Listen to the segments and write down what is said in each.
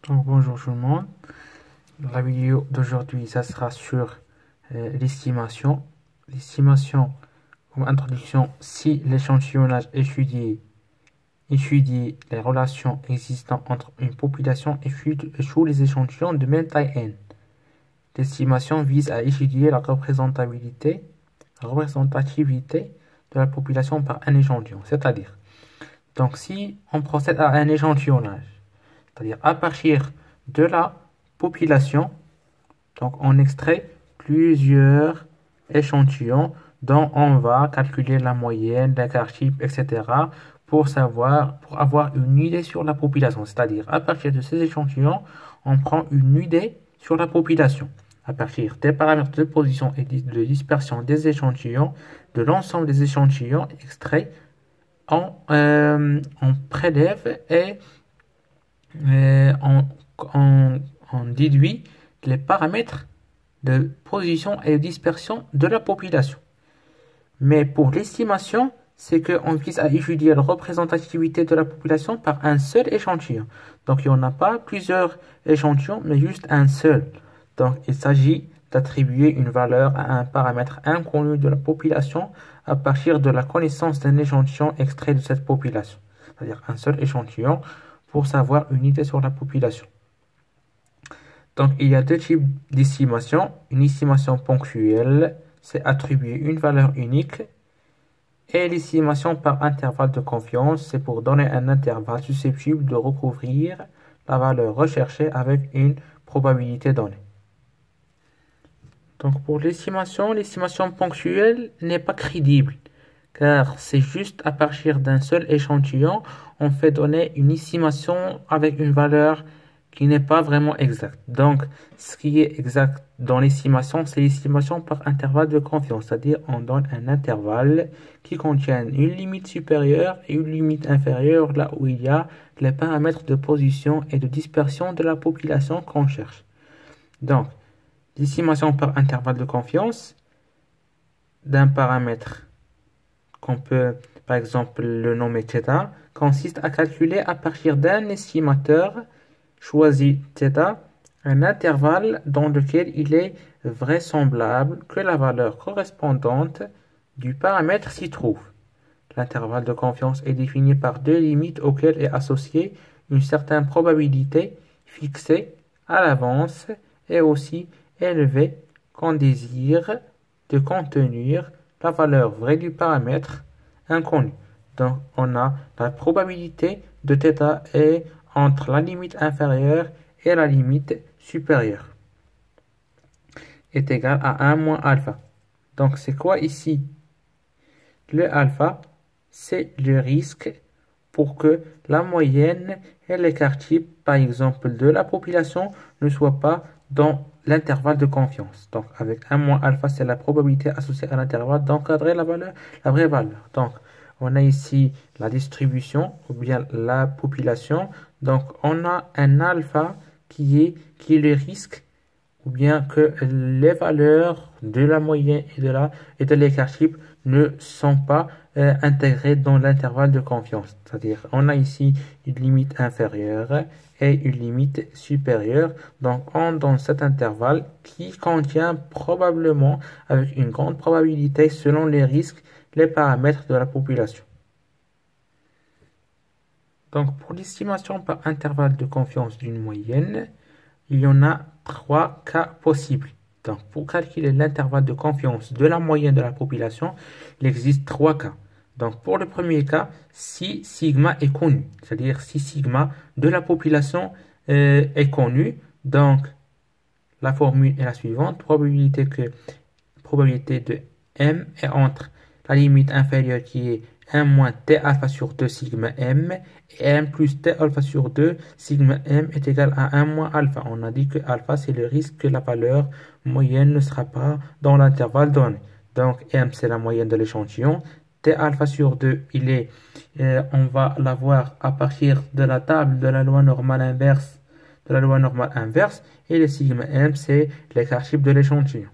Donc bonjour tout le monde. La vidéo d'aujourd'hui, ça sera sur l'estimation. L'estimation, comme introduction, si l'échantillonnage étudie les relations existantes entre une population échoue les échantillons de même taille n. L'estimation vise à étudier la représentativité de la population par un échantillon. C'est-à-dire, donc si on procède à un échantillonnage, c'est-à-dire à partir de la population, donc on extrait plusieurs échantillons dont on va calculer la moyenne, l'écart type, etc. pour avoir une idée sur la population. C'est-à-dire à partir de ces échantillons, on prend une idée sur la population. À partir des paramètres de position et de dispersion des échantillons, de l'ensemble des échantillons extraits, on prélève et on déduit les paramètres de position et de dispersion de la population. Mais pour l'estimation, c'est qu'on vise à étudier la représentativité de la population par un seul échantillon. Donc il n'y en a pas plusieurs échantillons, mais juste un seul. Donc il s'agit d'attribuer une valeur à un paramètre inconnu de la population à partir de la connaissance d'un échantillon extrait de cette population. C'est-à-dire un seul échantillon pour savoir une idée sur la population. Donc, il y a deux types d'estimation. Une estimation ponctuelle, c'est attribuer une valeur unique. Et l'estimation par intervalle de confiance, c'est pour donner un intervalle susceptible de recouvrir la valeur recherchée avec une probabilité donnée. Donc, pour l'estimation ponctuelle n'est pas crédible, car c'est juste à partir d'un seul échantillon, on fait donner une estimation avec une valeur qui n'est pas vraiment exacte. Donc, ce qui est exact dans l'estimation, c'est l'estimation par intervalle de confiance, c'est-à-dire on donne un intervalle qui contient une limite supérieure et une limite inférieure là où il y a les paramètres de position et de dispersion de la population qu'on cherche. Donc, l'estimation par intervalle de confiance d'un paramètre qu'on peut, par exemple, le nommer θ, consiste à calculer à partir d'un estimateur choisi θ, un intervalle dans lequel il est vraisemblable que la valeur correspondante du paramètre s'y trouve. L'intervalle de confiance est défini par deux limites auxquelles est associée une certaine probabilité fixée à l'avance et aussi élevée qu'on désire de contenir la valeur vraie du paramètre inconnu. Donc, on a la probabilité de θ est entre la limite inférieure et la limite supérieure est égale à 1 moins alpha. Donc, c'est quoi ici? Le alpha, c'est le risque pour que la moyenne et l'écart type, par exemple, de la population ne soient pas dans l'intervalle de confiance. Donc, avec 1 moins alpha, c'est la probabilité associée à l'intervalle d'encadrer la vraie valeur. Donc, on a ici la distribution ou bien la population. Donc, on a un alpha qui est le risque ou bien que les valeurs de la moyenne et de l'écart type ne sont pas intégrées dans l'intervalle de confiance. C'est-à-dire, on a ici une limite inférieure et une limite supérieure. Donc, on donne cet intervalle qui contient probablement, avec une grande probabilité, selon les risques, les paramètres de la population. Donc, pour l'estimation par intervalle de confiance d'une moyenne, il y en a trois cas possibles. Donc, pour calculer l'intervalle de confiance de la moyenne de la population, il existe trois cas. Donc, pour le premier cas, si sigma est connu, c'est-à-dire si sigma de la population est connu, donc la formule est la suivante, probabilité de m est entre la limite inférieure qui est 1 moins t alpha sur 2 sigma m et m plus t alpha sur 2 sigma m est égal à 1 moins alpha. On a dit que alpha c'est le risque que la valeur moyenne ne sera pas dans l'intervalle donné. Donc m c'est la moyenne de l'échantillon. T alpha sur 2 on va l'avoir à partir de la table de la loi normale inverse et le sigma m c'est l'écart type de l'échantillon.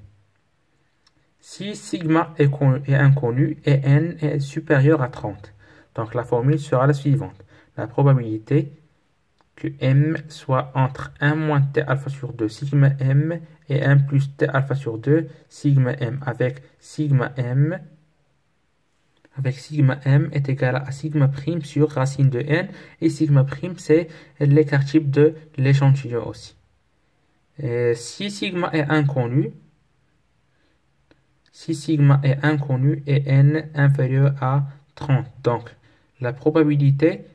Si sigma est inconnu et n est supérieur à 30, donc la formule sera la suivante. La probabilité que M soit entre 1 moins T alpha sur 2 sigma M et 1 plus T alpha sur 2 sigma M avec sigma M est égal à sigma prime sur racine de n, et sigma prime c'est l'écart type de l'échantillon aussi. Et si sigma est inconnu et n inférieur à 30, donc la probabilité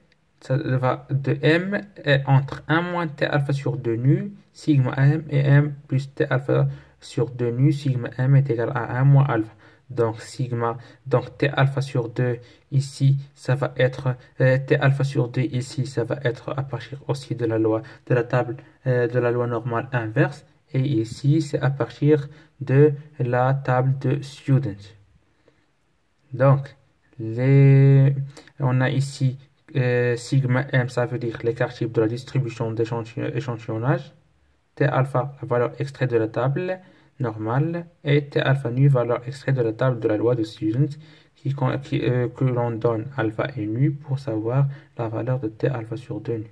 ça va de m est entre 1 moins t alpha sur 2 nu sigma m et m plus t alpha sur 2 nu sigma m est égal à 1 moins alpha. Donc t alpha sur 2 ici, ça va être t alpha sur 2 ici, ça va être à partir aussi de la loi de la table de la loi normale inverse, et ici c'est à partir de la table de Student. Donc on a ici sigma m, ça veut dire l'écart type de la distribution d'échantillonnage, t alpha, la valeur extraite de la table normale, et t alpha nu, valeur extraite de la table de la loi de Student, que l'on donne alpha et nu pour savoir la valeur de t alpha sur 2 nu.